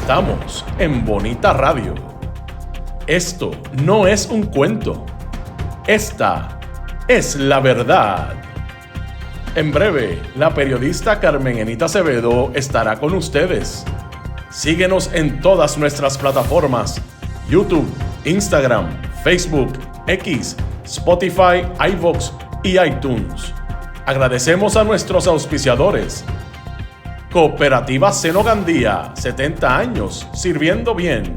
Estamos en Bonita Radio. Esto no es un cuento. Esta es la verdad. En breve, la periodista Carmen Enita Acevedo estará con ustedes. Síguenos en todas nuestras plataformas: YouTube, Instagram, Facebook, X, Spotify, iVoox y iTunes. Agradecemos a nuestros auspiciadores. Cooperativa Seno Gandía, 70 años sirviendo bien.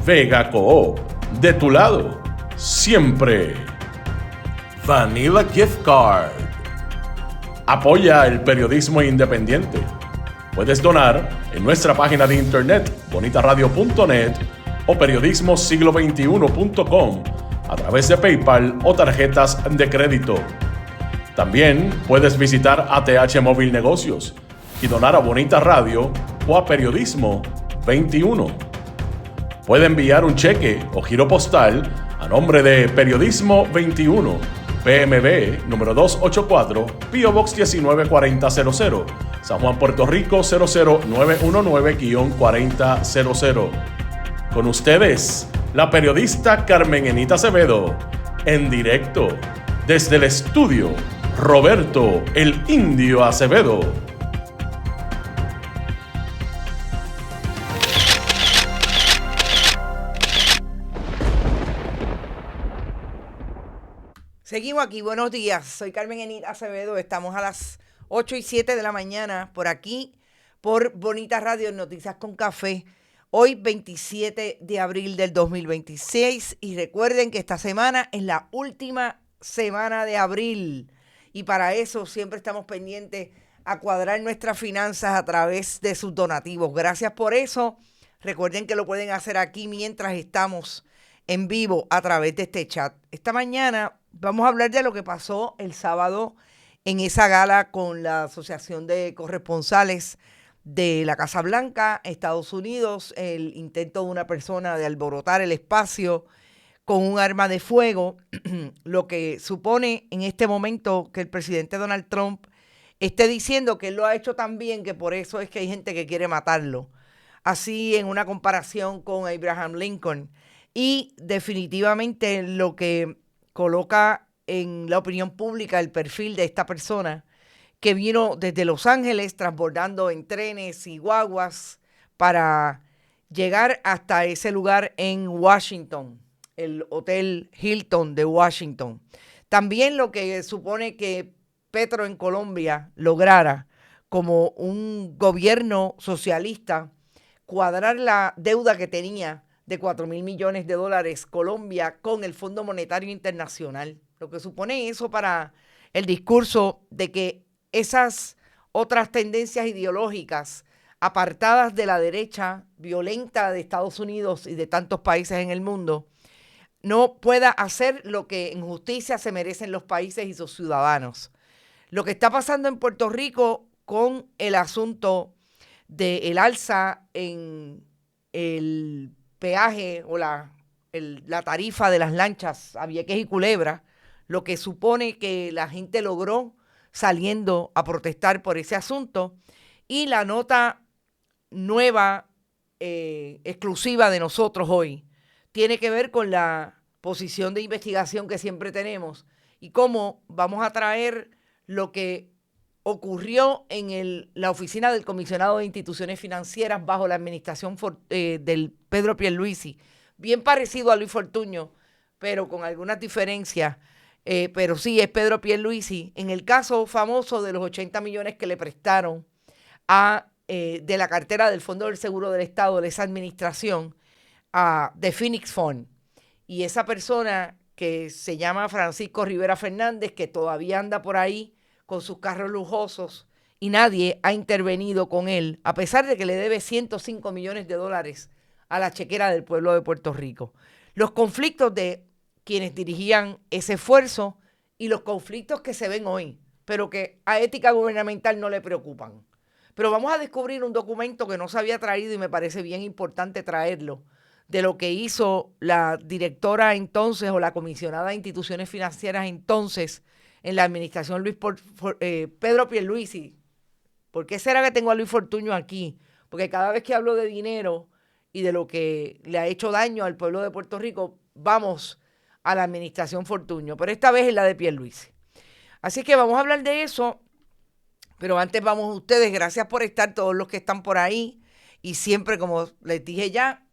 Vega Coop, de tu lado, siempre. Vanilla Gift Card. Apoya el periodismo independiente. Puedes donar en nuestra página de internet bonitaradio.net o periodismosiglo21.com a través de PayPal o tarjetas de crédito. También puedes visitar ATH Móvil Negocios y donar a Bonita Radio o a Periodismo 21. Puede enviar un cheque o giro postal a nombre de Periodismo 21, PMB número 284, P.O. Box 194000, San Juan, Puerto Rico 00919-4000. Con ustedes, la periodista Carmen Enita Acevedo, en directo desde el estudio Roberto el Indio Acevedo. Seguimos aquí, buenos días, soy Carmen Enita Acevedo, estamos a las 8:07 de la mañana por aquí, por Bonita Radio, Noticias con Café, hoy 27 de abril del 2026, y recuerden que esta semana es la última semana de abril, y para eso siempre estamos pendientes a cuadrar nuestras finanzas a través de sus donativos. Gracias por eso, recuerden que lo pueden hacer aquí mientras estamos en vivo a través de este chat. Esta mañana vamos a hablar de lo que pasó el sábado en esa gala con la Asociación de Corresponsales de la Casa Blanca, Estados Unidos, el intento de una persona de alborotar el espacio con un arma de fuego, lo que supone en este momento que el presidente Donald Trump esté diciendo que él lo ha hecho tan bien que por eso es que hay gente que quiere matarlo. Así en una comparación con Abraham Lincoln. Y definitivamente lo que coloca en la opinión pública el perfil de esta persona que vino desde Los Ángeles transbordando en trenes y guaguas para llegar hasta ese lugar en Washington, el Hotel Hilton de Washington. También lo que supone que Petro en Colombia lograra como un gobierno socialista cuadrar la deuda que tenía de 4,000 millones de dólares Colombia con el Fondo Monetario Internacional. Lo que supone eso para el discurso de que esas otras tendencias ideológicas apartadas de la derecha violenta de Estados Unidos y de tantos países en el mundo no pueda hacer lo que en justicia se merecen los países y sus ciudadanos. Lo que está pasando en Puerto Rico con el asunto del alza en el peaje o la tarifa de las lanchas a Vieques y Culebra, lo que supone que la gente logró saliendo a protestar por ese asunto, y la nota nueva exclusiva de nosotros hoy tiene que ver con la posición de investigación que siempre tenemos y cómo vamos a traer lo que ocurrió en la oficina del comisionado de instituciones financieras bajo la administración del Pedro Pierluisi, bien parecido a Luis Fortuño, pero con algunas diferencias, pero sí es Pedro Pierluisi, en el caso famoso de los 80 millones que le prestaron de la cartera del Fondo del Seguro del Estado, de esa administración, de Phoenix Fund. Y esa persona que se llama Francisco Rivera Fernández, que todavía anda por ahí con sus carros lujosos y nadie ha intervenido con él, a pesar de que le debe 105 millones de dólares a la chequera del pueblo de Puerto Rico. Los conflictos de quienes dirigían ese esfuerzo y los conflictos que se ven hoy, pero que a ética gubernamental no le preocupan. Pero vamos a descubrir un documento que no se había traído y me parece bien importante traerlo, de lo que hizo la directora entonces o la comisionada de instituciones financieras entonces en la administración Pedro Pierluisi. ¿Por qué será que tengo a Luis Fortuño aquí? porque cada vez que hablo de dinero y de lo que le ha hecho daño al pueblo de Puerto Rico, vamos a la administración Fortuño, pero esta vez es la de Pierluisi. Así que vamos a hablar de eso, pero antes vamos a ustedes, gracias por estar todos los que están por ahí, y siempre, como les dije ya,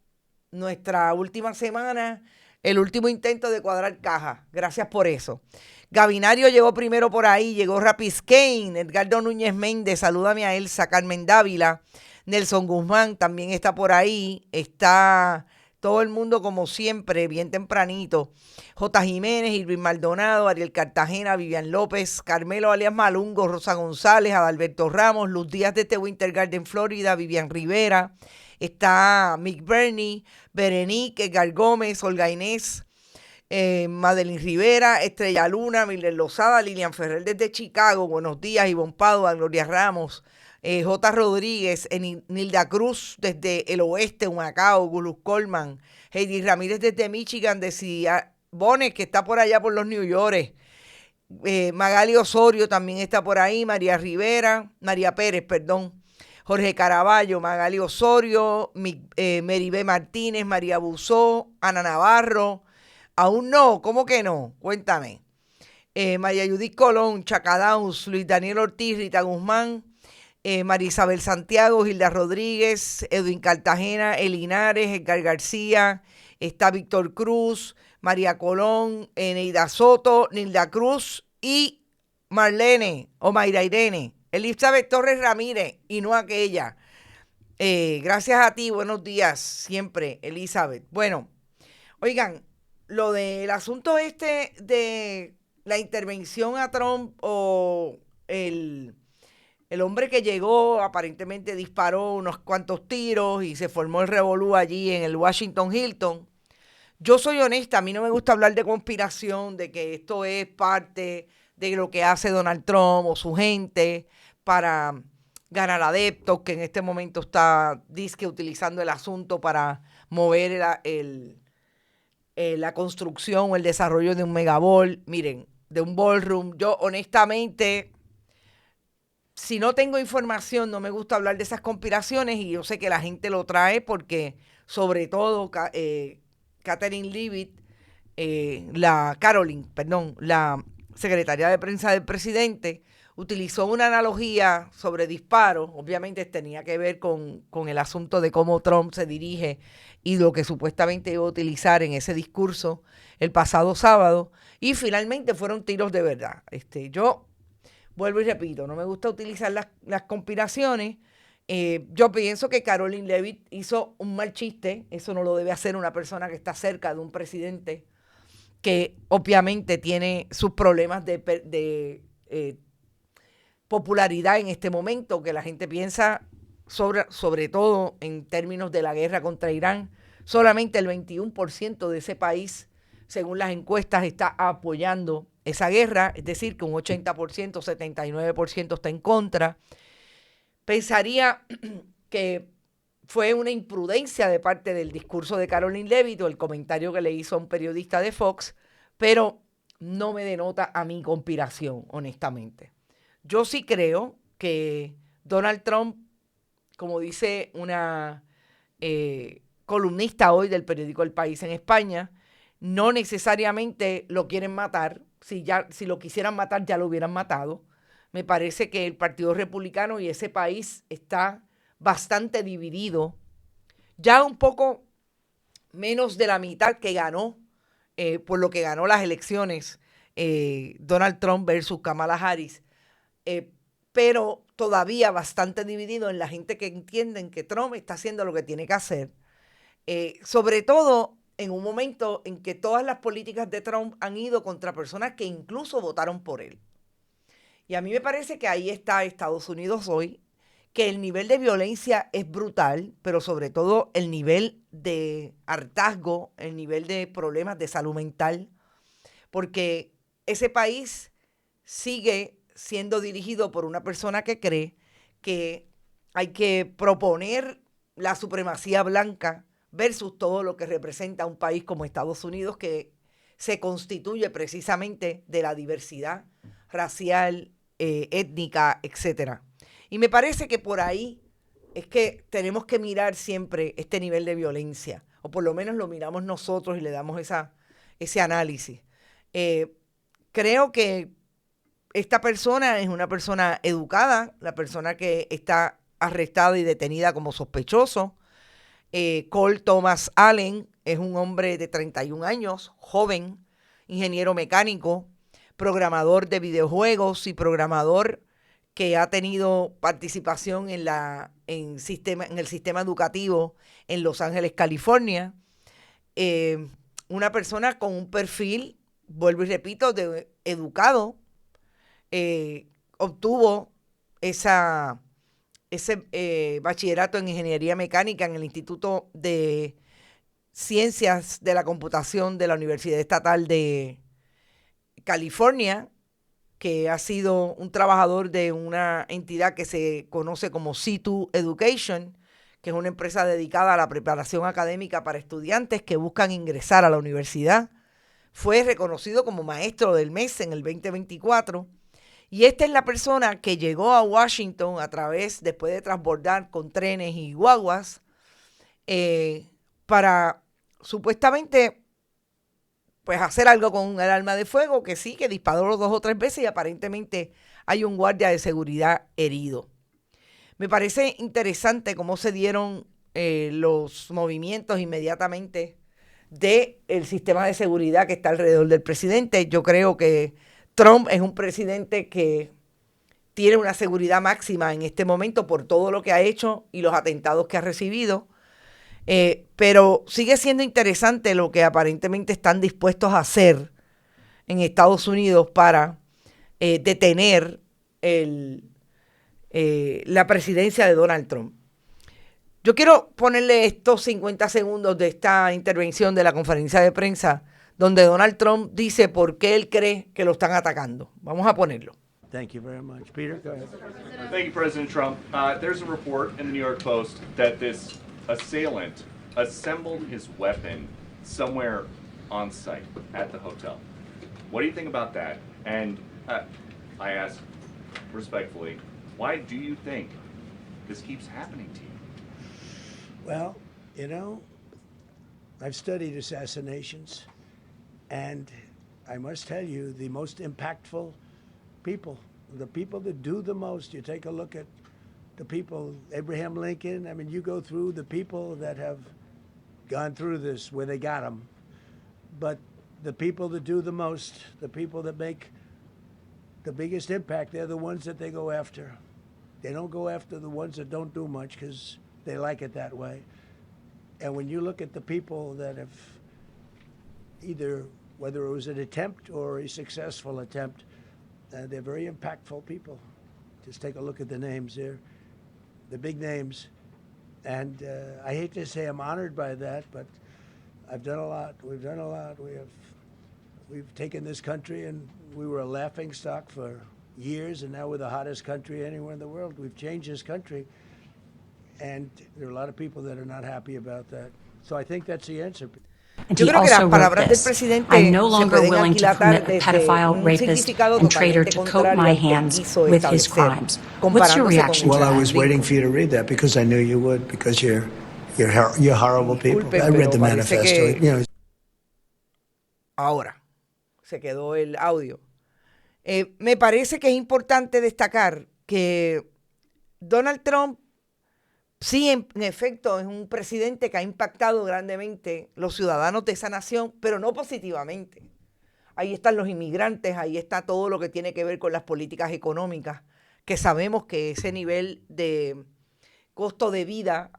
nuestra última semana, el último intento de cuadrar caja, gracias por eso. Gabinario llegó primero por ahí, llegó Rapiscain, Edgardo Núñez Méndez, salúdame a Elsa, Carmen Dávila, Nelson Guzmán también está por ahí, está todo el mundo como siempre, bien tempranito. J. Jiménez, Irving Maldonado, Ariel Cartagena, Vivian López, Carmelo alias Malungo, Rosa González, Adalberto Ramos, Luz Díaz de Winter Garden, Florida, Vivian Rivera, está Mick Bernie, Berenique, Edgar Gómez, Olga Inés, Madeline Rivera, Estrella Luna, Miller Lozada, Lilian Ferrer desde Chicago, buenos días, Ivonne Padua, Gloria Ramos, J. Rodríguez, Nilda Cruz desde el oeste, Humacao, Gulus Colman, Heidi Ramírez desde Michigan, decía Bones, que está por allá por los New York, Magali Osorio también está por ahí, María Pérez, Jorge Caraballo, Magali Osorio, Meribé Martínez, María Buzó, Ana Navarro, aún no, ¿cómo que no? Cuéntame. María Judith Colón, Chacadaus, Luis Daniel Ortiz, Rita Guzmán, María Isabel Santiago, Gilda Rodríguez, Edwin Cartagena, Elinares, Edgar García, está Víctor Cruz, María Colón, Neida Soto, Nilda Cruz y Marlene o Mayra Irene, Elizabeth Torres Ramírez y no aquella. Gracias a ti, buenos días, siempre, Elizabeth. Bueno, oigan, lo del asunto de la intervención a Trump o el hombre que llegó, aparentemente disparó unos cuantos tiros y se formó el revolú allí en el Washington Hilton. Yo soy honesta, a mí no me gusta hablar de conspiración, de que esto es parte de lo que hace Donald Trump o su gente para ganar adeptos, que en este momento está disque utilizando el asunto para mover la construcción o el desarrollo de un megaball, miren, de un ballroom. Yo honestamente, si no tengo información, no me gusta hablar de esas conspiraciones, y yo sé que la gente lo trae porque, sobre todo, Catherine Leavitt, la secretaria de prensa del presidente, utilizó una analogía sobre disparos. Obviamente tenía que ver con el asunto de cómo Trump se dirige y lo que supuestamente iba a utilizar en ese discurso el pasado sábado, y finalmente fueron tiros de verdad. Yo vuelvo y repito, no me gusta utilizar las conspiraciones. Yo pienso que Caroline Leavitt hizo un mal chiste. Eso no lo debe hacer una persona que está cerca de un presidente que obviamente tiene sus problemas de popularidad en este momento, que la gente piensa, sobre todo en términos de la guerra contra Irán, solamente el 21% de ese país, según las encuestas, está apoyando esa guerra, es decir, que un 80%, 79% está en contra. Pensaría que fue una imprudencia de parte del discurso de Caroline Leavitt o el comentario que le hizo a un periodista de Fox, pero no me denota a mí conspiración, honestamente. Yo sí creo que Donald Trump, como dice una columnista hoy del periódico El País en España, no necesariamente lo quieren matar. Si lo quisieran matar, ya lo hubieran matado. Me parece que el Partido Republicano y ese país está bastante dividido. Ya un poco menos de la mitad que ganó, por lo que ganó las elecciones, Donald Trump versus Kamala Harris. Pero todavía bastante dividido en la gente que entienden que Trump está haciendo lo que tiene que hacer. Sobre todo en un momento en que todas las políticas de Trump han ido contra personas que incluso votaron por él. Y a mí me parece que ahí está Estados Unidos hoy, que el nivel de violencia es brutal, pero sobre todo el nivel de hartazgo, el nivel de problemas de salud mental, porque ese país sigue siendo dirigido por una persona que cree que hay que proponer la supremacía blanca versus todo lo que representa un país como Estados Unidos, que se constituye precisamente de la diversidad racial, étnica, etcétera. Y me parece que por ahí es que tenemos que mirar siempre este nivel de violencia, o por lo menos lo miramos nosotros y le damos ese análisis. Creo que esta persona es una persona educada, la persona que está arrestada y detenida como sospechoso. Cole Thomas Allen es un hombre de 31 años, joven, ingeniero mecánico, programador de videojuegos y programador que ha tenido participación en el sistema educativo en Los Ángeles, California. Una persona con un perfil, vuelvo y repito, de educado, obtuvo ese bachillerato en ingeniería mecánica en el Instituto de Ciencias de la Computación de la Universidad Estatal de California, que ha sido un trabajador de una entidad que se conoce como C2 Education, que es una empresa dedicada a la preparación académica para estudiantes que buscan ingresar a la universidad. Fue reconocido como maestro del mes en el 2024. Y esta es la persona que llegó a Washington después de transbordar con trenes y guaguas, para supuestamente pues hacer algo con el arma de fuego, que sí, que disparó 2 o 3 veces y aparentemente hay un guardia de seguridad herido. Me parece interesante cómo se dieron los movimientos inmediatamente del sistema de seguridad que está alrededor del presidente. Yo creo que Trump es un presidente que tiene una seguridad máxima en este momento por todo lo que ha hecho y los atentados que ha recibido. Pero sigue siendo interesante lo que aparentemente están dispuestos a hacer en Estados Unidos para detener la presidencia de Donald Trump. Yo quiero ponerle estos 50 segundos de esta intervención de la conferencia de prensa donde Donald Trump dice por qué él cree que lo están atacando. Vamos a ponerlo. Thank you very much. Peter, go ahead. Thank you, President Trump. There's a report in the New York Post that this assailant assembled his weapon somewhere on site at the hotel. What do you think about that? And I ask respectfully, why do you think this keeps happening to you? Well, you know, I've studied assassinations, and I must tell you, the most impactful people, the people that do the most, you take a look at the people, Abraham Lincoln, I mean, you go through the people that have gone through this where they got them, but the people that do the most, the people that make the biggest impact, they're the ones that they go after. They don't go after the ones that don't do much because they like it that way. And when you look at the people that have either, whether it was an attempt or a successful attempt, they're very impactful people. Just take a look at the names there, the big names. And I hate to say I'm honored by that, but I've done a lot. We've done a lot. We've taken this country, and we were a laughing stock for years, and now we're the hottest country anywhere in the world. We've changed this country, and there are a lot of people that are not happy about that. So I think that's the answer. And Yo he creo que las also palabras wrote del this: presidente I'm no se longer pueden willing to aquilatar permit a desde pedophile, un rapist, significado and traitor totalmente to coat contrario my al que hands quiso with his establecer, crimes. What's your comparándose con reaction to Well, I that? was waiting for you to read that because I knew you would, because you're horrible people. Disculpen, I read the pero parece manifesto. que- You know, Ahora se quedó el audio. Me parece que es importante destacar que Donald Trump sí, en efecto, es un presidente que ha impactado grandemente los ciudadanos de esa nación, pero no positivamente. Ahí están los inmigrantes, ahí está todo lo que tiene que ver con las políticas económicas, que sabemos que ese nivel de costo de vida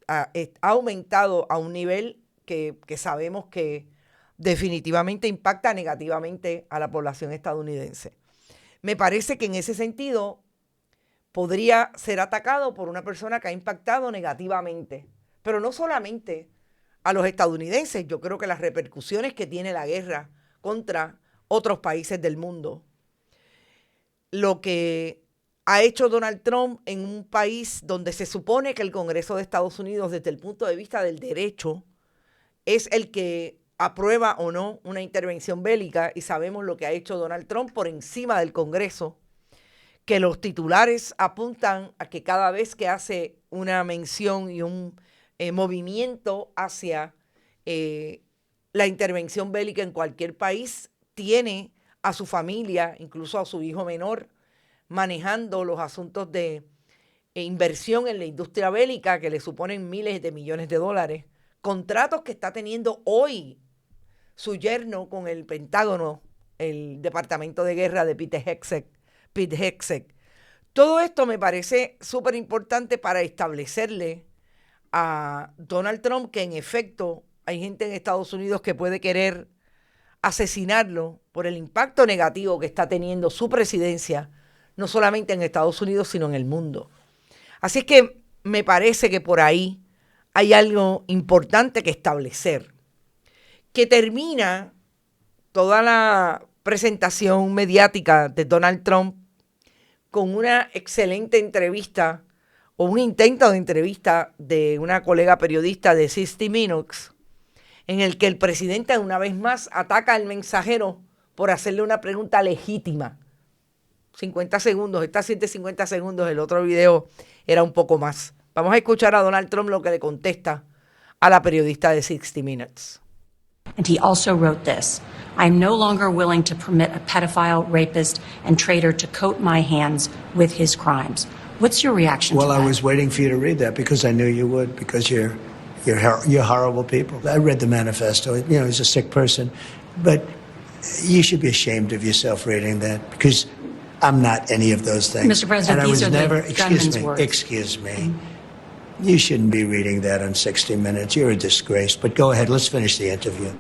ha aumentado a un nivel que sabemos que definitivamente impacta negativamente a la población estadounidense. Me parece que en ese sentido podría ser atacado por una persona que ha impactado negativamente, pero no solamente a los estadounidenses. Yo creo que las repercusiones que tiene la guerra contra otros países del mundo, lo que ha hecho Donald Trump en un país donde se supone que el Congreso de Estados Unidos, desde el punto de vista del derecho, es el que aprueba o no una intervención bélica, y sabemos lo que ha hecho Donald Trump por encima del Congreso, que los titulares apuntan a que cada vez que hace una mención y un movimiento hacia la intervención bélica en cualquier país, tiene a su familia, incluso a su hijo menor, manejando los asuntos de inversión en la industria bélica que le suponen miles de millones de dólares, contratos que está teniendo hoy su yerno con el Pentágono, el Departamento de Guerra de Pete Hegseth. Todo esto me parece súper importante para establecerle a Donald Trump que en efecto hay gente en Estados Unidos que puede querer asesinarlo por el impacto negativo que está teniendo su presidencia, no solamente en Estados Unidos, sino en el mundo. Así es que me parece que por ahí hay algo importante que establecer, que termina toda la presentación mediática de Donald Trump con una excelente entrevista o un intento de entrevista de una colega periodista de 60 Minutes, en el que el presidente una vez más ataca al mensajero por hacerle una pregunta legítima. 50 segundos, esta sí es de 50 segundos, el otro video era un poco más. Vamos a escuchar a Donald Trump lo que le contesta a la periodista de 60 Minutes. And he also wrote this: I am no longer willing to permit a pedophile, rapist, and traitor to coat my hands with his crimes. What's your reaction to that? Well, I was waiting for you to read that because I knew you would, because you're horrible people. I read the manifesto. You know, he's a sick person. But you should be ashamed of yourself reading that, because I'm not any of those things. Mr. President, and I these was are never, the gunman's words. Excuse me. You shouldn't be reading that on 60 Minutes. You're a disgrace. But go ahead, let's finish the interview.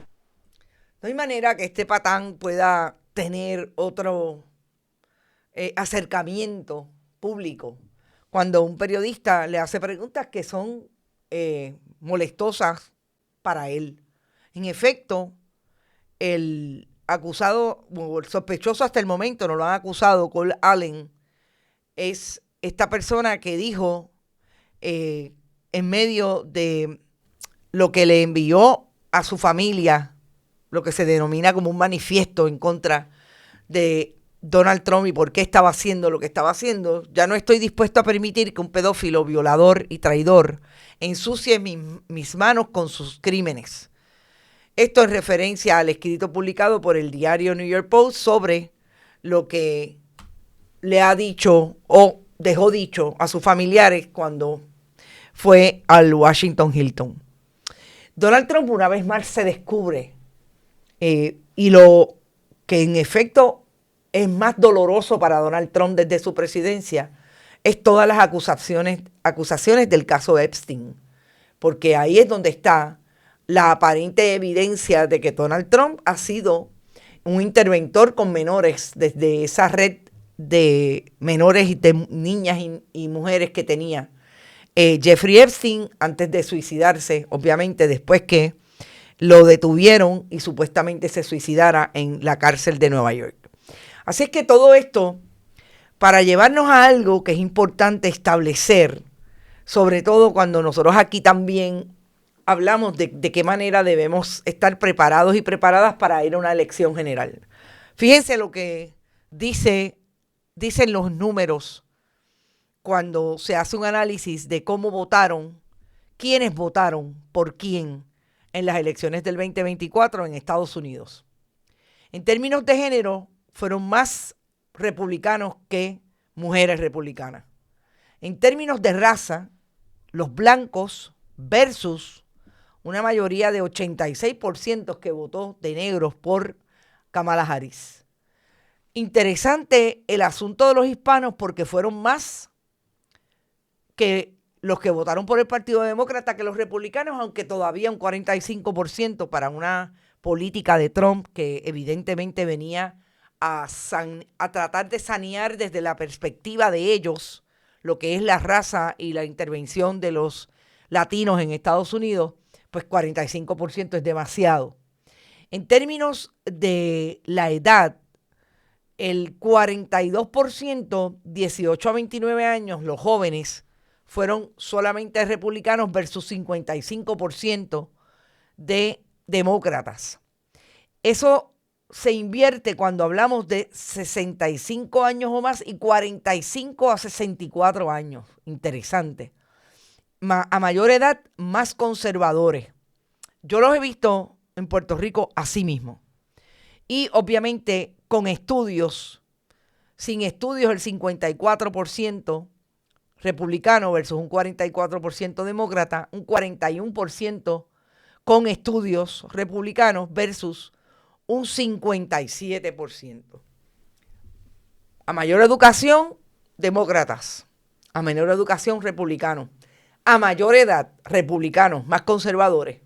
No hay manera que este patán pueda tener otro acercamiento público cuando un periodista le hace preguntas que son molestosas para él. En efecto, el acusado, o el sospechoso hasta el momento, no lo han acusado, Cole Allen, es esta persona que dijo en medio de lo que le envió a su familia, lo que se denomina como un manifiesto en contra de Donald Trump y por qué estaba haciendo lo que estaba haciendo. Ya no estoy dispuesto a permitir que un pedófilo, violador y traidor ensucie mis manos con sus crímenes. Esto en referencia al escrito publicado por el diario New York Post sobre lo que le ha dicho o dejó dicho a sus familiares cuando fue al Washington Hilton. Donald Trump una vez más se descubre y lo que en efecto es más doloroso para Donald Trump desde su presidencia es todas las acusaciones del caso Epstein, porque ahí es donde está la aparente evidencia de que Donald Trump ha sido un interventor con menores desde esa red de menores y de niñas y mujeres que tenía Jeffrey Epstein antes de suicidarse, obviamente después que lo detuvieron y supuestamente se suicidara en la cárcel de Nueva York. Así es que todo esto, para llevarnos a algo que es importante establecer, sobre todo cuando nosotros aquí también hablamos de qué manera debemos estar preparados y preparadas para ir a una elección general. Fíjense lo que dicen los números cuando se hace un análisis de cómo votaron, quiénes votaron por quién en las elecciones del 2024 en Estados Unidos. En términos de género, fueron más republicanos que mujeres republicanas. En términos de raza, los blancos versus una mayoría de 86% que votó de negros por Kamala Harris. Interesante el asunto de los hispanos porque fueron más que los que votaron por el Partido Demócrata que los republicanos, aunque todavía un 45% para una política de Trump que evidentemente venía a tratar de sanear desde la perspectiva de ellos lo que es la raza y la intervención de los latinos en Estados Unidos, pues 45% es demasiado. En términos de la edad, el 42%, 18 a 29 años, los jóvenes, fueron solamente republicanos versus 55% de demócratas. Eso se invierte cuando hablamos de 65 años o más y 45 a 64 años. Interesante. A mayor edad, más conservadores. Yo los he visto en Puerto Rico así mismo. Y obviamente con estudios, sin estudios el 54% republicano versus un 44% demócrata, un 41% con estudios republicanos versus un 57%. A mayor educación, demócratas. A menor educación, republicanos. A mayor edad, republicanos, más conservadores,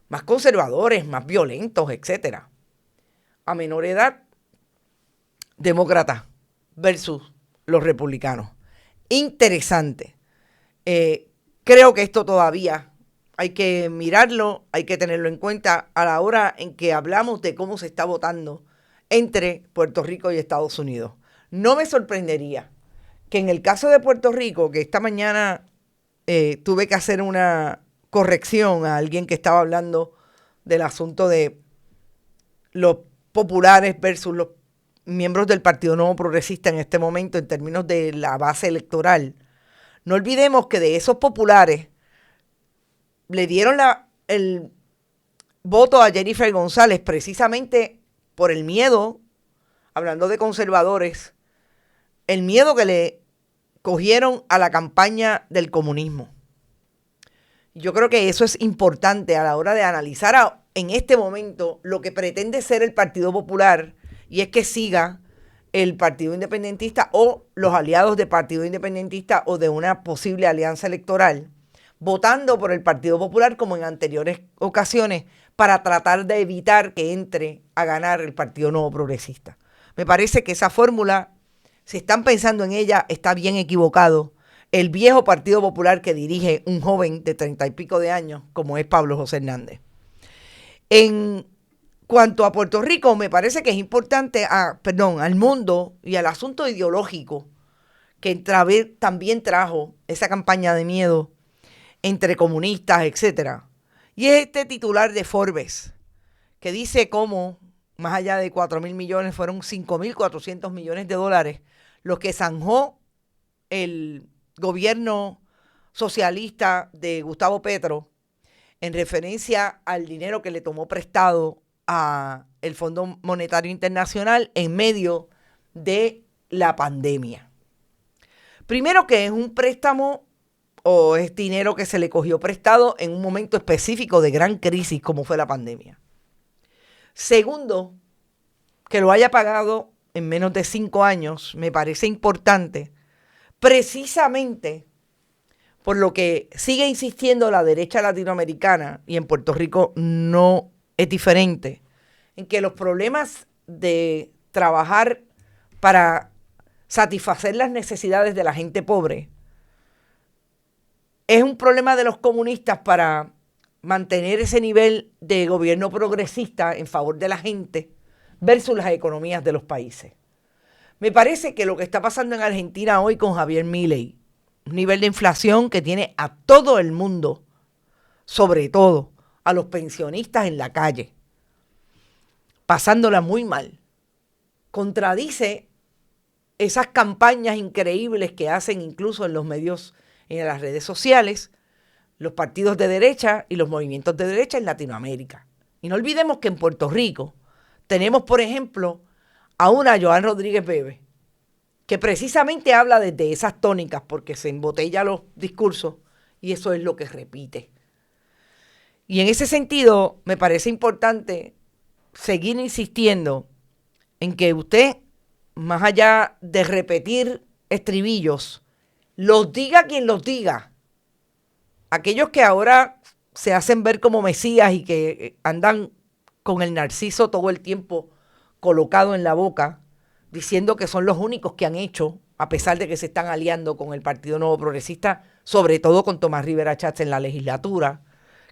más violentos, etc. A menor edad, demócratas versus los republicanos. Interesante. Creo que esto todavía hay que mirarlo, hay que tenerlo en cuenta a la hora en que hablamos de cómo se está votando entre Puerto Rico y Estados Unidos. No me sorprendería que en el caso de Puerto Rico, que esta mañana tuve que hacer una corrección a alguien que estaba hablando del asunto de los populares versus los miembros del Partido Nuevo Progresista en este momento en términos de la base electoral. No olvidemos que de esos populares le dieron el voto a Jennifer González precisamente por el miedo, hablando de conservadores, el miedo que le cogieron a la campaña del comunismo. Yo creo que eso es importante a la hora de analizar en este momento lo que pretende ser el Partido Popular, y es que siga el Partido Independentista o los aliados del Partido Independentista o de una posible alianza electoral, votando por el Partido Popular como en anteriores ocasiones para tratar de evitar que entre a ganar el Partido Nuevo Progresista. Me parece que esa fórmula, si están pensando en ella, está bien equivocado. El viejo Partido Popular que dirige un joven de 30 y pico de años, como es Pablo José Hernández. En cuanto a Puerto Rico, me parece que es importante, al mundo y al asunto ideológico que también trajo esa campaña de miedo entre comunistas, etcétera. Y es este titular de Forbes, que dice cómo, más allá de 4,000 millones, fueron 5,400 millones de dólares los que zanjó el gobierno socialista de Gustavo Petro en referencia al dinero que le tomó prestado a el Fondo Monetario Internacional en medio de la pandemia. Primero, que es un préstamo o es dinero que se le cogió prestado en un momento específico de gran crisis como fue la pandemia. Segundo, que lo haya pagado en menos de 5 años, me parece importante, precisamente por lo que sigue insistiendo la derecha latinoamericana, y en Puerto Rico no es diferente, en que los problemas de trabajar para satisfacer las necesidades de la gente pobre es un problema de los comunistas para mantener ese nivel de gobierno progresista en favor de la gente versus las economías de los países. Me parece que lo que está pasando en Argentina hoy con Javier Milei, un nivel de inflación que tiene a todo el mundo, sobre todo a los pensionistas en la calle, pasándola muy mal, contradice esas campañas increíbles que hacen incluso en los medios, en las redes sociales, los partidos de derecha y los movimientos de derecha en Latinoamérica. Y no olvidemos que en Puerto Rico tenemos, por ejemplo, a una Joan Rodríguez Bebe, que precisamente habla desde esas tónicas porque se embotella los discursos y eso es lo que repite. Y en ese sentido me parece importante seguir insistiendo en que usted, más allá de repetir estribillos, los diga quien los diga. Aquellos que ahora se hacen ver como mesías y que andan con el narciso todo el tiempo colocado en la boca, diciendo que son los únicos que han hecho, a pesar de que se están aliando con el Partido Nuevo Progresista, sobre todo con Tomás Rivera Chatz en la legislatura,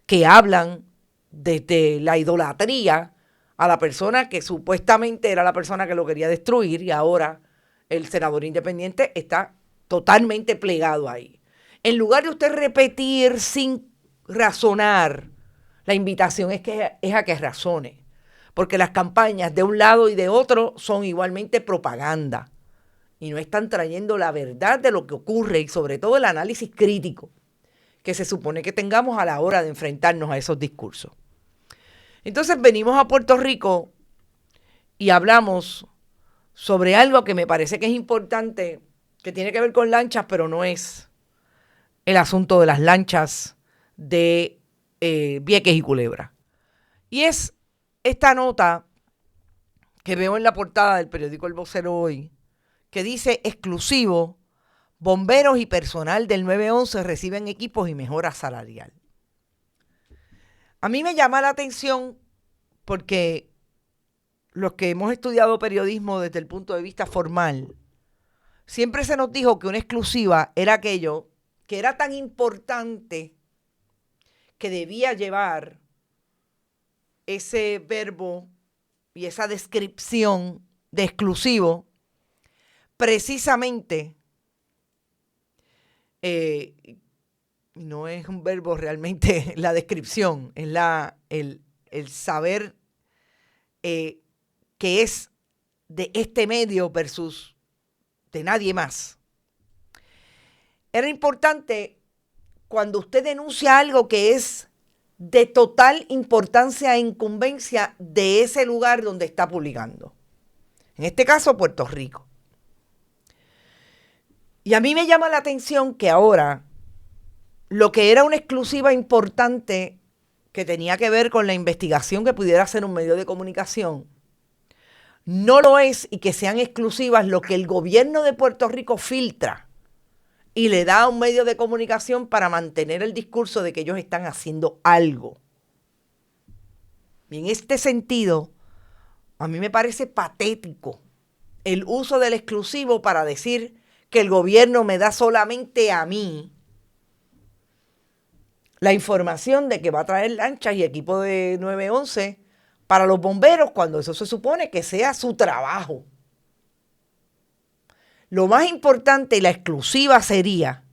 que hablan desde la idolatría a la persona que supuestamente era la persona que lo quería destruir y ahora el senador independiente está totalmente plegado ahí. En lugar de usted repetir sin razonar, la invitación es a que razone. porque las campañas de un lado y de otro son igualmente propaganda y no están trayendo la verdad de lo que ocurre y sobre todo el análisis crítico que se supone que tengamos a la hora de enfrentarnos a esos discursos. Entonces venimos a Puerto Rico y hablamos sobre algo que me parece que es importante, que tiene que ver con lanchas, pero no es el asunto de las lanchas de Vieques y Culebra. Y es esta nota que veo en la portada del periódico El Vocero hoy, que dice exclusivo: bomberos y personal del 911 reciben equipos y mejora salarial. A mí me llama la atención porque los que hemos estudiado periodismo desde el punto de vista formal, siempre se nos dijo que una exclusiva era aquello que era tan importante que debía llevar ese verbo y esa descripción de exclusivo precisamente. No es un verbo realmente la descripción, es el saber que es de este medio versus de nadie más. Era importante cuando usted denuncia algo que es de total importancia e incumbencia de ese lugar donde está publicando. En este caso, Puerto Rico. Y a mí me llama la atención que ahora lo que era una exclusiva importante que tenía que ver con la investigación que pudiera hacer un medio de comunicación, no lo es, y que sean exclusivas lo que el gobierno de Puerto Rico filtra y le da a un medio de comunicación para mantener el discurso de que ellos están haciendo algo. Y en este sentido, a mí me parece patético el uso del exclusivo para decir que el gobierno me da solamente a mí la información de que va a traer lanchas y equipo de 911 para los bomberos, cuando eso se supone que sea su trabajo. Lo más importante y la exclusiva sería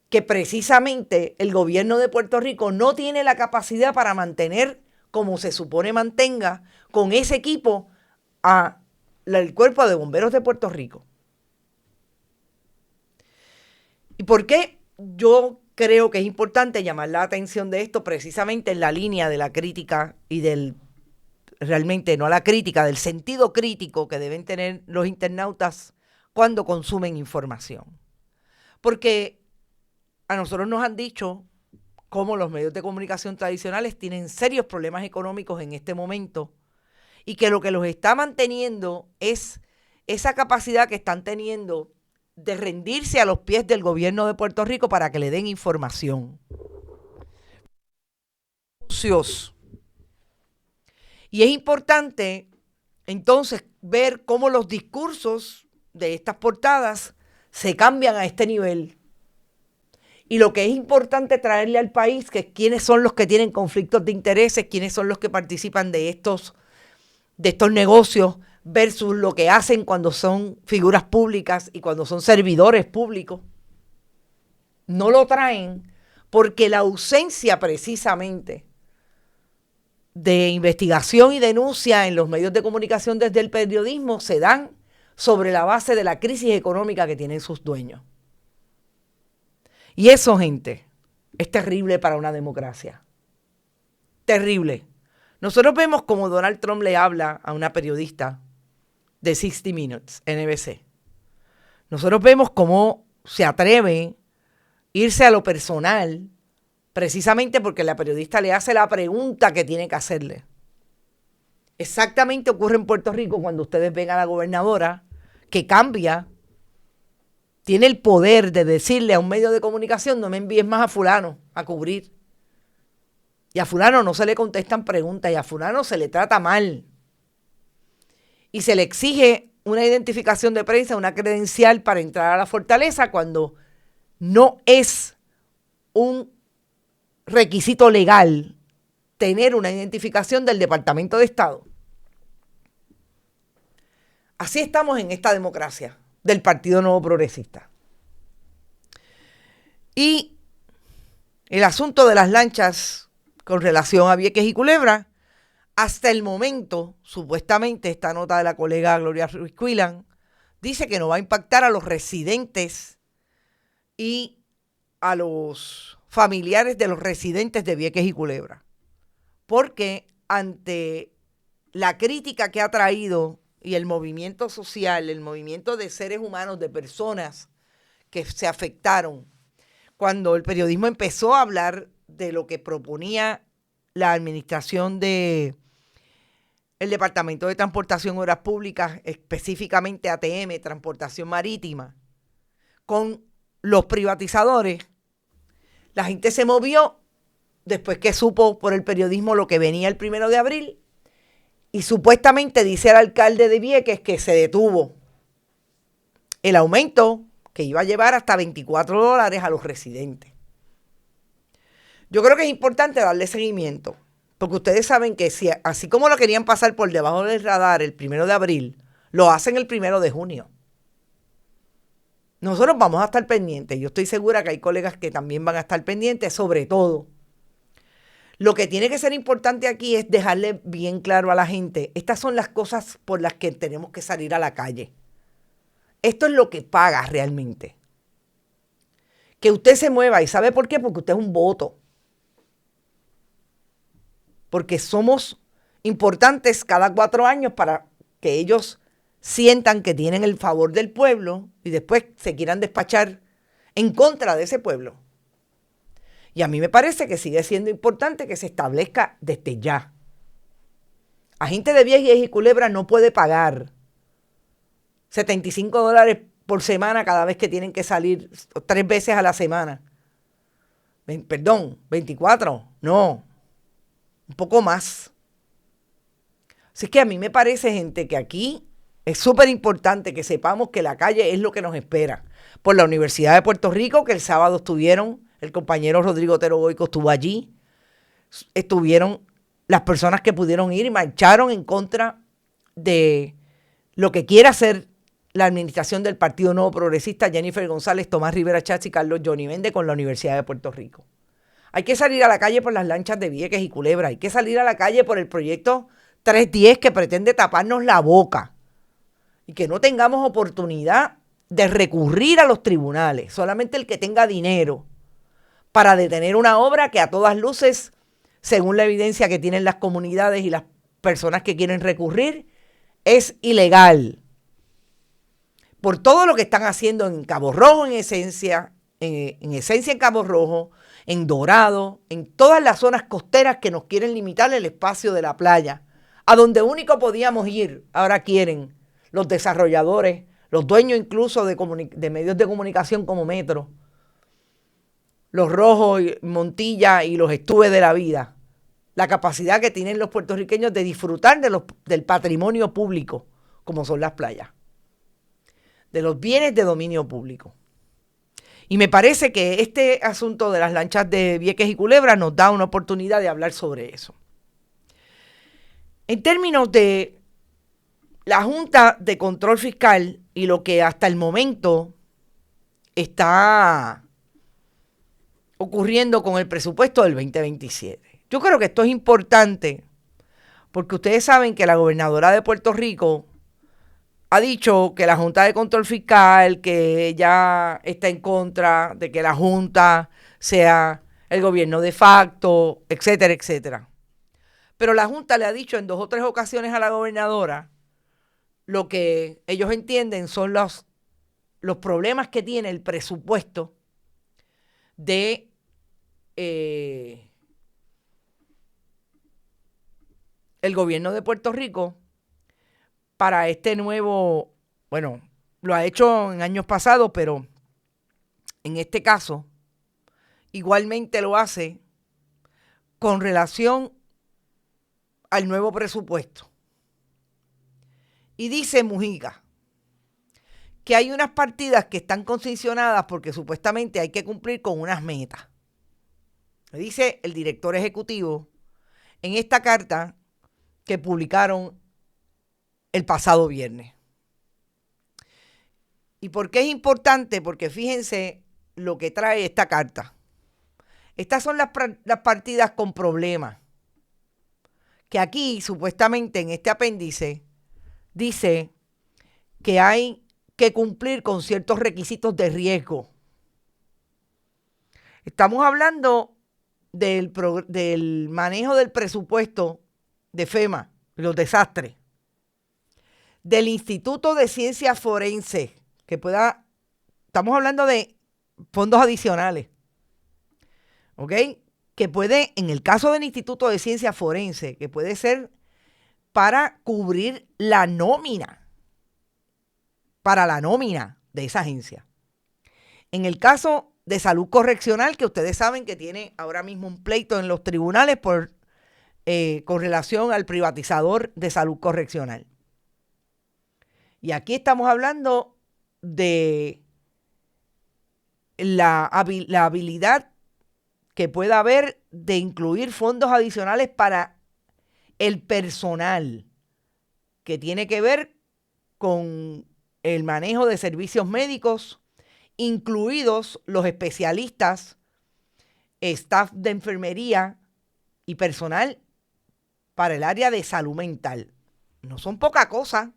que precisamente el gobierno de Puerto Rico no tiene la capacidad para mantener, como se supone mantenga, con ese equipo al Cuerpo de Bomberos de Puerto Rico. ¿Y por qué yo creo que es importante llamar la atención de esto? Precisamente en la línea de la crítica y realmente no la crítica, del sentido crítico que deben tener los internautas cuando consumen información. Porque a nosotros nos han dicho cómo los medios de comunicación tradicionales tienen serios problemas económicos en este momento y que lo que los está manteniendo es esa capacidad que están teniendo de rendirse a los pies del gobierno de Puerto Rico para que le den información. Y es importante entonces ver cómo los discursos de estas portadas se cambian a este nivel. Y lo que es importante traerle al país, que quiénes son los que tienen conflictos de intereses, quiénes son los que participan de estos negocios, versus lo que hacen cuando son figuras públicas y cuando son servidores públicos. No lo traen porque la ausencia precisamente de investigación y denuncia en los medios de comunicación desde el periodismo se dan sobre la base de la crisis económica que tienen sus dueños. Y eso, gente, es terrible para una democracia. Terrible. Nosotros vemos como Donald Trump le habla a una periodista de 60 Minutes, NBC. Nosotros vemos cómo se atreve a irse a lo personal, precisamente porque la periodista le hace la pregunta que tiene que hacerle. Exactamente ocurre en Puerto Rico cuando ustedes ven a la gobernadora que cambia, tiene el poder de decirle a un medio de comunicación: no me envíes más a fulano a cubrir. Y a fulano no se le contestan preguntas y a fulano se le trata mal. Y se le exige una identificación de prensa, una credencial para entrar a la fortaleza cuando no es un requisito legal tener una identificación del Departamento de Estado. Así estamos en esta democracia del Partido Nuevo Progresista. Y el asunto de las lanchas con relación a Vieques y Culebra hasta el momento, supuestamente, esta nota de la colega Gloria Ruiz Quilan dice que no va a impactar a los residentes y a los familiares de los residentes de Vieques y Culebra. Porque ante la crítica que ha traído y el movimiento social, el movimiento de seres humanos, de personas que se afectaron, cuando el periodismo empezó a hablar de lo que proponía la administración del Departamento de Transportación y Obras Públicas, específicamente ATM, Transportación Marítima, con los privatizadores, la gente se movió después que supo por el periodismo lo que venía el 1 de abril y supuestamente dice el alcalde de Vieques que se detuvo el aumento que iba a llevar hasta $24 a los residentes. Yo creo que es importante darle seguimiento, porque ustedes saben que si, así como lo querían pasar por debajo del radar el 1 de abril, lo hacen el 1 de junio. Nosotros vamos a estar pendientes. Yo estoy segura que hay colegas que también van a estar pendientes, sobre todo. Lo que tiene que ser importante aquí es dejarle bien claro a la gente, estas son las cosas por las que tenemos que salir a la calle. Esto es lo que paga realmente. Que usted se mueva. ¿Y sabe por qué? Porque usted es un voto. Porque somos importantes cada 4 años para que ellos sientan que tienen el favor del pueblo y después se quieran despachar en contra de ese pueblo. Y a mí me parece que sigue siendo importante que se establezca desde ya. La gente de Vieques y Culebra no puede pagar $75 por semana cada vez que tienen que salir 3 veces a la semana. Perdón, 24, no, un poco más. Así que a mí me parece, gente, que aquí es súper importante que sepamos que la calle es lo que nos espera. Por la Universidad de Puerto Rico, que el sábado estuvieron, el compañero Rodrigo Otero Goico estuvo allí, estuvieron las personas que pudieron ir y marcharon en contra de lo que quiere hacer la administración del Partido Nuevo Progresista, Jennifer González, Tomás Rivera Schatz y Carlos Johnny Méndez con la Universidad de Puerto Rico. Hay que salir a la calle por las lanchas de Vieques y Culebra, hay que salir a la calle por el proyecto 310 que pretende taparnos la boca y que no tengamos oportunidad de recurrir a los tribunales, solamente el que tenga dinero para detener una obra que a todas luces, según la evidencia que tienen las comunidades y las personas que quieren recurrir, es ilegal. Por todo lo que están haciendo en Cabo Rojo, en esencia en Cabo Rojo, en Dorado, en todas las zonas costeras que nos quieren limitar el espacio de la playa, a donde único podíamos ir, ahora quieren los desarrolladores, los dueños incluso de medios de comunicación como Metro, los Rojos, Montilla y los Estuves de la vida, la capacidad que tienen los puertorriqueños de disfrutar del patrimonio público, como son las playas, de los bienes de dominio público. Y me parece que este asunto de las lanchas de Vieques y Culebra nos da una oportunidad de hablar sobre eso. En términos de la Junta de Control Fiscal y lo que hasta el momento está ocurriendo con el presupuesto del 2027. Yo creo que esto es importante porque ustedes saben que la gobernadora de Puerto Rico ha dicho que la Junta de Control Fiscal, que ella está en contra de que la Junta sea el gobierno de facto, etcétera, etcétera. Pero la Junta le ha dicho en 2 o 3 ocasiones a la gobernadora lo que ellos entienden son los problemas que tiene el presupuesto de el gobierno de Puerto Rico para este nuevo, bueno, lo ha hecho en años pasados, pero en este caso igualmente lo hace con relación al nuevo presupuesto. Y dice Mujica que hay unas partidas que están concesionadas porque supuestamente hay que cumplir con unas metas. Dice el director ejecutivo en esta carta que publicaron el pasado viernes. ¿Y por qué es importante? Porque fíjense lo que trae esta carta. Estas son las partidas con problemas que aquí, supuestamente, en este apéndice, dice que hay que cumplir con ciertos requisitos de riesgo. Estamos hablando del manejo del presupuesto de FEMA, los desastres, del Instituto de Ciencias Forenses, estamos hablando de fondos adicionales, ¿ok? Que puede, en el caso del Instituto de Ciencias Forenses, que puede ser para cubrir la nómina, de esa agencia. En el caso de salud correccional, que ustedes saben que tiene ahora mismo un pleito en los tribunales con relación al privatizador de salud correccional. Y aquí estamos hablando de la habilidad que pueda haber de incluir fondos adicionales para el personal, que tiene que ver con el manejo de servicios médicos, incluidos los especialistas, staff de enfermería y personal para el área de salud mental. No son poca cosa.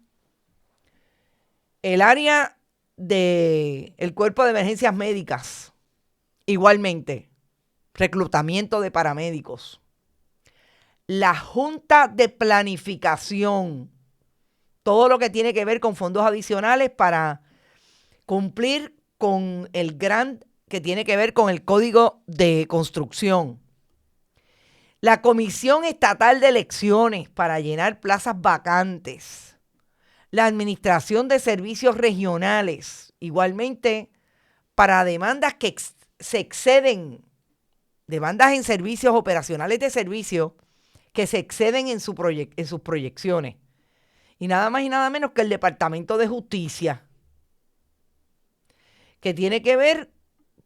El área del cuerpo de emergencias médicas, igualmente, reclutamiento de paramédicos. La Junta de Planificación, todo lo que tiene que ver con fondos adicionales para cumplir con el grant que tiene que ver con el Código de Construcción. La Comisión Estatal de Elecciones para llenar plazas vacantes. La Administración de Servicios Regionales, igualmente para demandas que se exceden, demandas en servicios operacionales de servicio que se exceden en sus proyecciones. Y nada más y nada menos que el Departamento de Justicia, que tiene que ver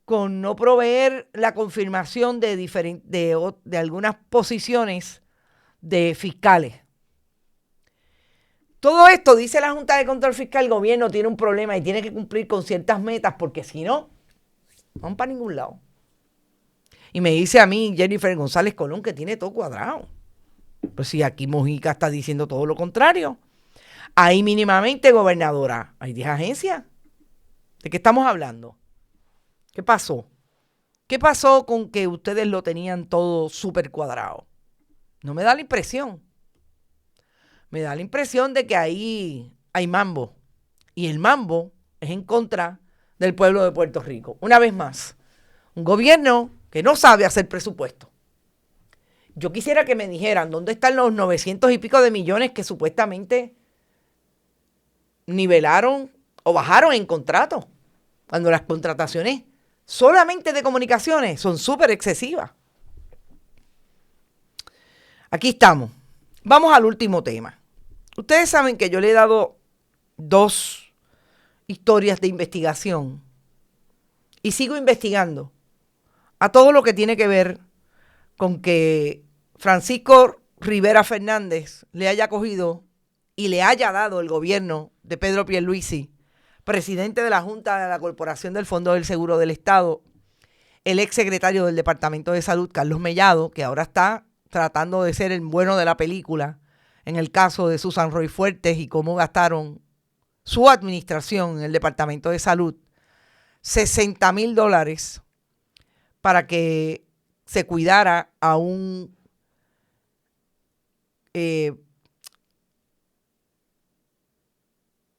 con no proveer la confirmación de algunas posiciones de fiscales. Todo esto, dice la Junta de Control Fiscal, el gobierno tiene un problema y tiene que cumplir con ciertas metas, porque si no, no van para ningún lado. Y me dice a mí Jennifer González Colón que tiene todo cuadrado. Pues si aquí Mojica está diciendo todo lo contrario. Ahí mínimamente, gobernadora, hay 10 agencias. ¿De qué estamos hablando? ¿Qué pasó? ¿Qué pasó con que ustedes lo tenían todo súper cuadrado? No me da la impresión. Me da la impresión de que ahí hay mambo. Y el mambo es en contra del pueblo de Puerto Rico. Una vez más, un gobierno que no sabe hacer presupuesto. Yo quisiera que me dijeran dónde están los 900 y pico de millones que supuestamente nivelaron o bajaron en contrato, cuando las contrataciones solamente de comunicaciones son súper excesivas. Aquí estamos. Vamos al último tema. Ustedes saben que yo le he dado 2 historias de investigación y sigo investigando a todo lo que tiene que ver con que Francisco Rivera Fernández le haya cogido y le haya dado el gobierno de Pedro Pierluisi, presidente de la Junta de la Corporación del Fondo del Seguro del Estado, el exsecretario del Departamento de Salud, Carlos Mellado, que ahora está tratando de ser el bueno de la película en el caso de Susan Roy Fuertes y cómo gastaron su administración en el Departamento de Salud $60,000 para que se cuidara a un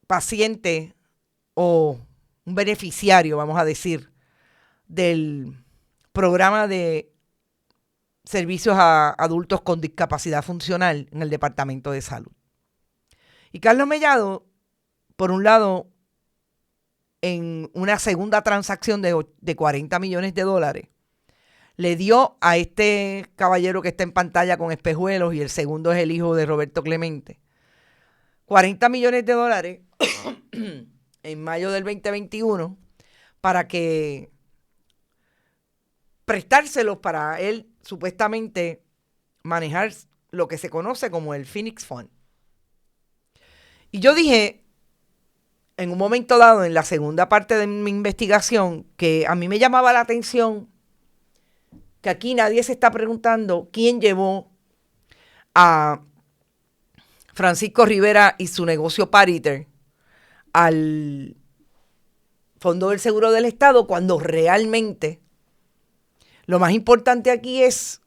paciente o un beneficiario, vamos a decir, del programa de servicios a adultos con discapacidad funcional en el Departamento de Salud. Y Carlos Mellado, por un lado, en una segunda transacción de $40 millones, le dio a este caballero que está en pantalla con espejuelos, y el segundo es el hijo de Roberto Clemente, $40 millones en mayo del 2021 para que prestárselos para él supuestamente manejar lo que se conoce como el Phoenix Fund. Y yo dije en un momento dado, en la segunda parte de mi investigación, que a mí me llamaba la atención que aquí nadie se está preguntando quién llevó a Francisco Rivera y su negocio Pariter al Fondo del Seguro del Estado, cuando realmente lo más importante aquí es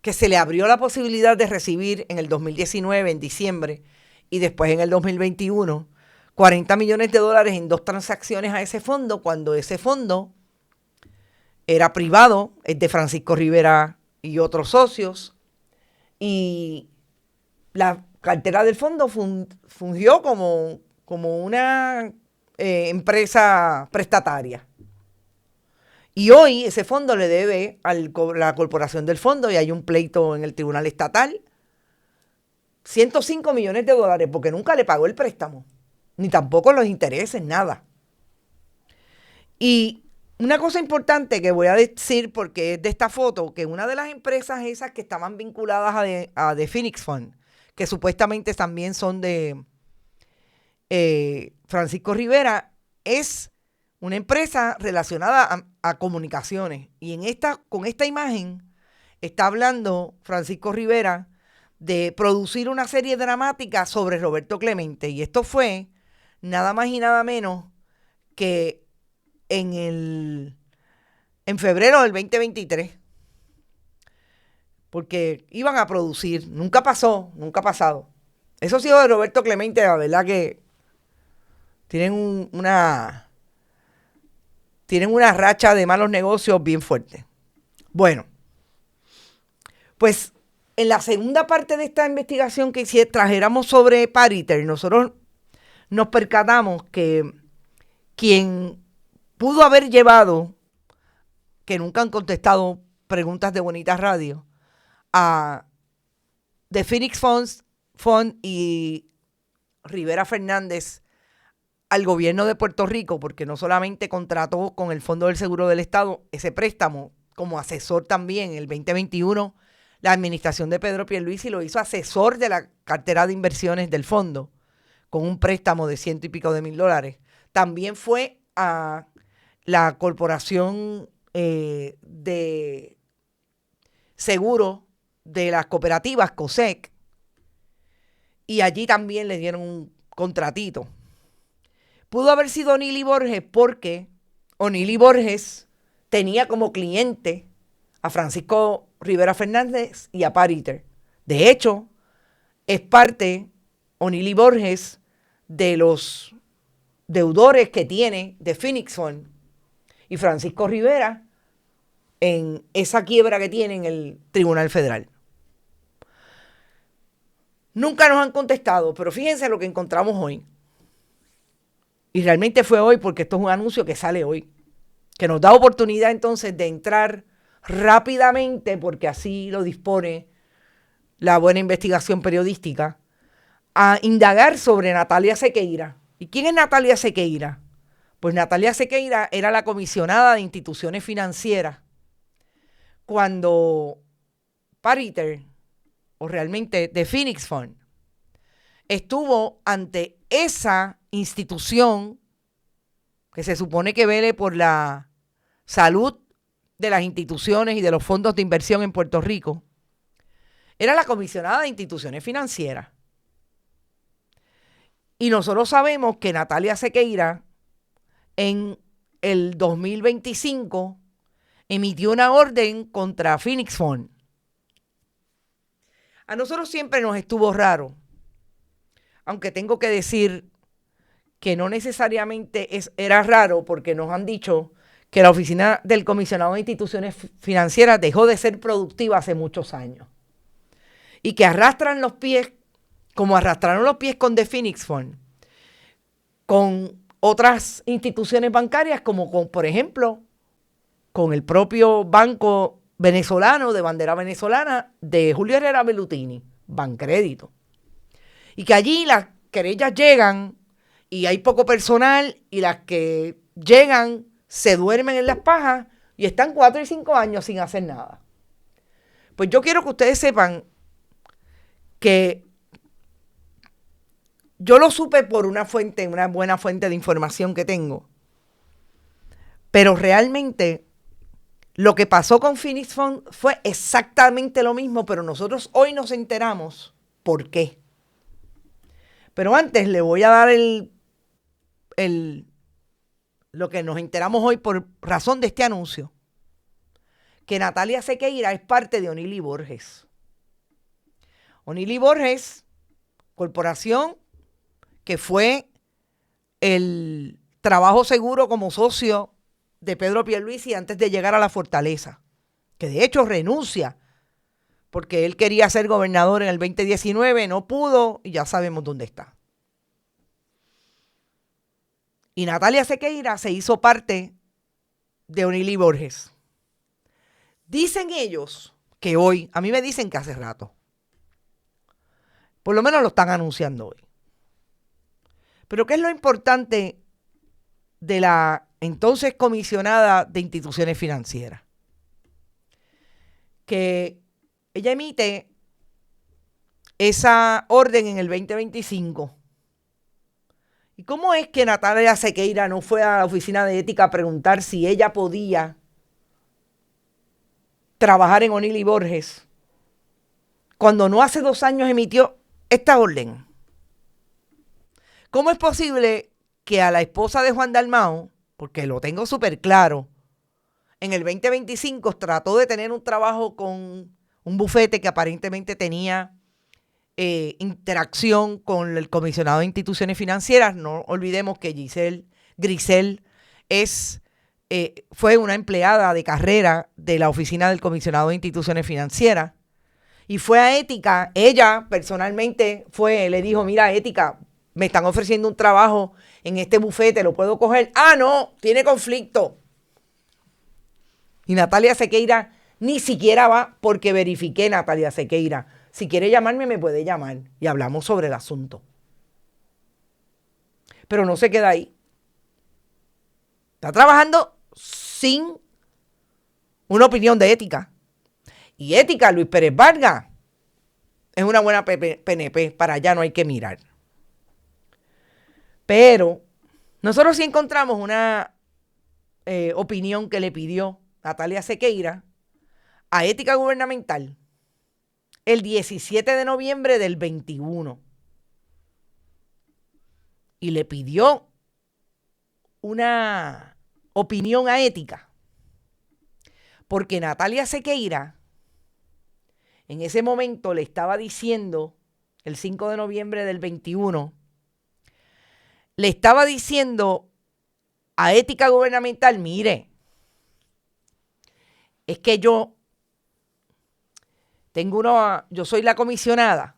que se le abrió la posibilidad de recibir en el 2019, en diciembre, y después en el 2021, $40 millones en 2 transacciones a ese fondo, cuando ese fondo era privado, es de Francisco Rivera y otros socios, y la cartera del fondo fungió como una empresa prestataria. Y hoy ese fondo le debe a la corporación del fondo, y hay un pleito en el tribunal estatal, $105 millones, porque nunca le pagó el préstamo, ni tampoco los intereses, nada. Y una cosa importante que voy a decir, porque es de esta foto, que una de las empresas esas que estaban vinculadas a The Phoenix Fund, que supuestamente también son de Francisco Rivera, es una empresa relacionada a comunicaciones. Y con esta imagen está hablando Francisco Rivera de producir una serie dramática sobre Roberto Clemente. Y esto fue nada más y nada menos que en febrero del 2023. Porque iban a producir. Nunca pasó, nunca ha pasado. Esos hijos de Roberto Clemente, la verdad que tienen una racha de malos negocios bien fuerte. Bueno, pues en la segunda parte de esta investigación que trajéramos sobre Pariter, nosotros nos percatamos que quien pudo haber llevado, que nunca han contestado preguntas de Bonita Radio, a The Phoenix Fund y Rivera Fernández al gobierno de Puerto Rico, porque no solamente contrató con el Fondo del Seguro del Estado ese préstamo como asesor también en el 2021, la administración de Pedro Pierluisi lo hizo asesor de la cartera de inversiones del fondo con un préstamo de $100 y pico de mil. También fue a la corporación de seguro de las cooperativas, COSEC, y allí también le dieron un contratito. Pudo haber sido Onili Borges, porque Onili Borges tenía como cliente a Francisco Rivera Fernández y a Pariter. De hecho, es parte Onili Borges de los deudores que tiene de Phoenix Fund y Francisco Rivera en esa quiebra que tiene en el Tribunal Federal. Nunca nos han contestado, pero fíjense lo que encontramos hoy. Y realmente fue hoy, porque esto es un anuncio que sale hoy, que nos da oportunidad entonces de entrar rápidamente, porque así lo dispone la buena investigación periodística, a indagar sobre Natalia Sequeira. ¿Y quién es Natalia Sequeira? Pues Natalia Sequeira era la comisionada de instituciones financieras cuando Pariter, o realmente The Phoenix Fund, estuvo ante esa institución que se supone que vele por la salud de las instituciones y de los fondos de inversión en Puerto Rico. Era la comisionada de instituciones financieras. Y nosotros sabemos que Natalia Sequeira en el 2025 emitió una orden contra Phoenix Fund. A nosotros siempre nos estuvo raro, aunque tengo que decir que no necesariamente era raro, porque nos han dicho que la oficina del comisionado de instituciones financieras dejó de ser productiva hace muchos años y que arrastran los pies, como arrastraron los pies con The Phoenix Fund, con otras instituciones bancarias, como por ejemplo con el propio banco venezolano, de bandera venezolana, de Julio Herrera Bellutini, Bancrédito. Y que allí las querellas llegan y hay poco personal, y las que llegan se duermen en las pajas y están 4 y 5 años sin hacer nada. Pues yo quiero que ustedes sepan que yo lo supe por una buena fuente de información que tengo, pero realmente lo que pasó con Phoenix Fund fue exactamente lo mismo, pero nosotros hoy nos enteramos por qué. Pero antes le voy a dar lo que nos enteramos hoy por razón de este anuncio. Que Natalia Sequeira es parte de O'Neill & Borges. O'Neill & Borges, corporación que fue el trabajo seguro como socio de Pedro Pierluisi antes de llegar a la fortaleza, que de hecho renuncia porque él quería ser gobernador en el 2019, no pudo y ya sabemos dónde está. Y Natalia Sequeira se hizo parte de O'Neill & Borges. Dicen ellos que hoy, a mí me dicen que hace rato, por lo menos lo están anunciando hoy. Pero ¿qué es lo importante de la entonces comisionada de instituciones financieras? Que ella emite esa orden en el 2025. ¿Y cómo es que Natalia Sequeira no fue a la oficina de ética a preguntar si ella podía trabajar en O'Neill & Borges cuando no hace 2 años emitió esta orden? ¿Cómo es posible que a la esposa de Juan Dalmau, porque lo tengo súper claro, en el 2025 trató de tener un trabajo con un bufete que aparentemente tenía interacción con el comisionado de instituciones financieras? No olvidemos que Grisel fue una empleada de carrera de la oficina del comisionado de instituciones financieras y fue a ética. Ella personalmente le dijo, mira, ética, me están ofreciendo un trabajo en este bufete, ¿lo puedo coger? Ah, no, tiene conflicto. Y Natalia Sequeira ni siquiera va, porque verifiqué, Natalia Sequeira. Si quiere llamarme, me puede llamar y hablamos sobre el asunto. Pero no se queda ahí. Está trabajando sin una opinión de ética. Y ética, Luis Pérez Vargas, es una buena PNP, para allá no hay que mirar. Pero nosotros sí encontramos una opinión que le pidió Natalia Sequeira a Ética Gubernamental el 17 de noviembre del 21. Y le pidió una opinión a Ética porque Natalia Sequeira en ese momento le estaba diciendo, el 5 de noviembre del 21, le estaba diciendo a Ética Gubernamental, mire, es que yo soy la comisionada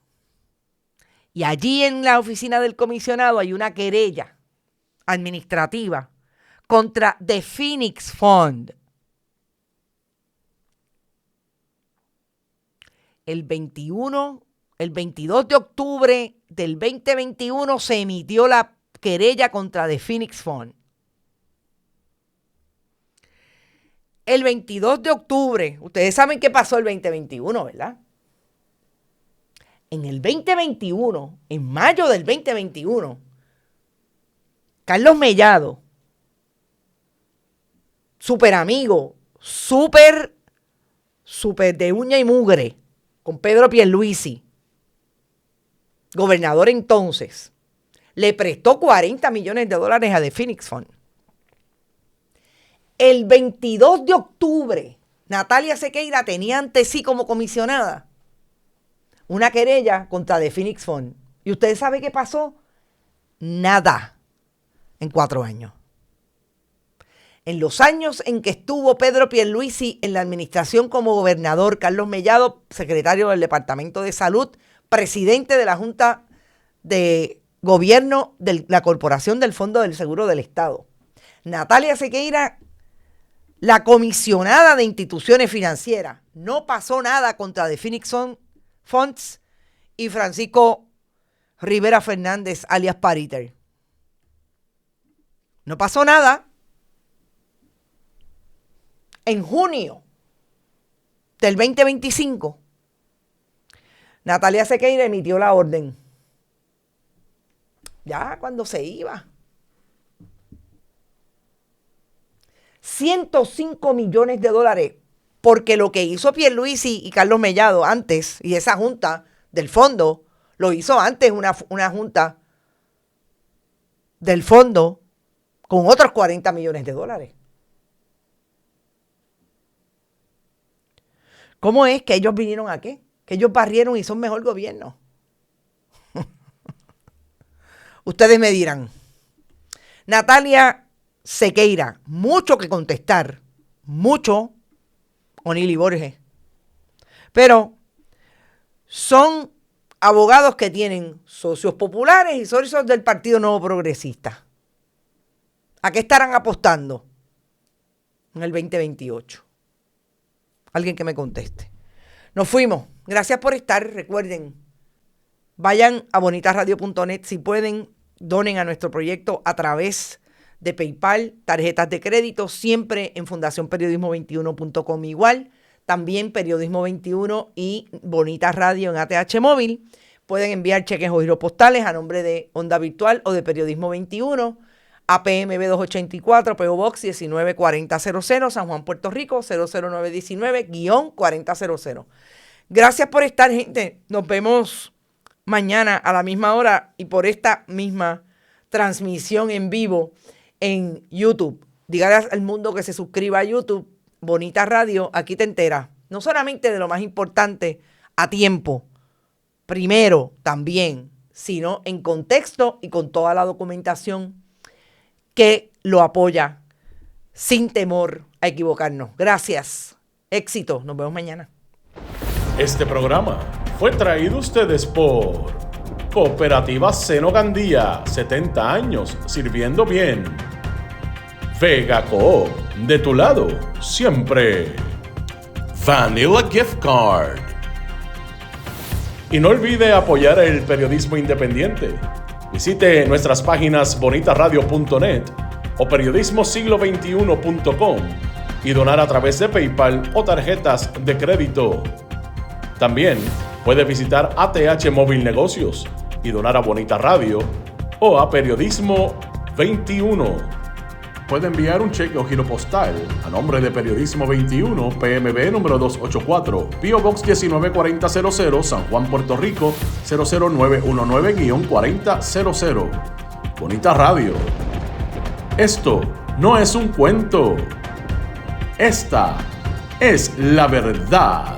y allí en la oficina del comisionado hay una querella administrativa contra The Phoenix Fund. El 22 de octubre del 2021 se emitió la querella contra The Phoenix Fund. El 22 de octubre, ustedes saben qué pasó el 2021, ¿verdad? En el 2021, en mayo del 2021, Carlos Mellado, súper amigo, súper de uña y mugre, con Pedro Pierluisi, gobernador entonces, le prestó $40 millones a The Phoenix Fund. El 22 de octubre, Natalia Sequeira tenía ante sí como comisionada una querella contra The Phoenix Fund. ¿Y ustedes saben qué pasó? Nada en 4 años. En los años en que estuvo Pedro Pierluisi en la administración como gobernador, Carlos Mellado, secretario del Departamento de Salud, presidente de la Junta de Gobierno de la Corporación del Fondo del Seguro del Estado, Natalia Sequeira, la comisionada de instituciones financieras, no pasó nada contra The Phoenix Funds y Francisco Rivera Fernández, alias Pariter. No pasó nada. En junio del 2025, Natalia Sequeira emitió la orden. Ya cuando se iba. 105 millones de dólares, porque lo que hizo Pierluisi y Carlos Mellado antes, y esa junta del fondo, lo hizo antes una junta del fondo con otros 40 millones de dólares. ¿Cómo es que ellos vinieron a qué? Que ellos barrieron y son mejor gobierno. Ustedes me dirán. Natalia Sequeira, mucho que contestar, mucho, Onili Borges. Pero son abogados que tienen socios populares y socios del Partido Nuevo Progresista. ¿A qué estarán apostando en el 2028? Alguien que me conteste. Nos fuimos. Gracias por estar. Recuerden, vayan a bonitasradio.net si pueden. Donen a nuestro proyecto a través de PayPal, tarjetas de crédito, siempre en fundacionperiodismo21.com igual. También Periodismo 21 y Bonitas Radio en ATH Móvil. Pueden enviar cheques o giros postales a nombre de Onda Virtual o de Periodismo 21 a PMB 284, PO Box 194000, San Juan, Puerto Rico 00919-4000. Gracias por estar, gente. Nos vemos mañana a la misma hora y por esta misma transmisión en vivo en YouTube. Dígale al mundo que se suscriba a YouTube, Bonita Radio, aquí te enteras, no solamente de lo más importante a tiempo, primero también, sino en contexto y con toda la documentación que lo apoya sin temor a equivocarnos. Gracias, éxito, nos vemos mañana. Este programa fue traído a ustedes por Cooperativa Seno Gandía, 70 años sirviendo bien. Vega Coop, de tu lado, siempre. Vanilla Gift Card. Y no olvide apoyar el periodismo independiente. Visite nuestras páginas bonitasradio.net o periodismosiglo21.com y donar a través de PayPal o tarjetas de crédito. También puede visitar ATH Móvil Negocios y donar a Bonita Radio o a Periodismo 21. Puede enviar un cheque o giro postal a nombre de Periodismo 21, PMB número 284, PO Box 194000, San Juan, Puerto Rico 00919-4000. Bonita Radio. Esto no es un cuento. Esta es la verdad.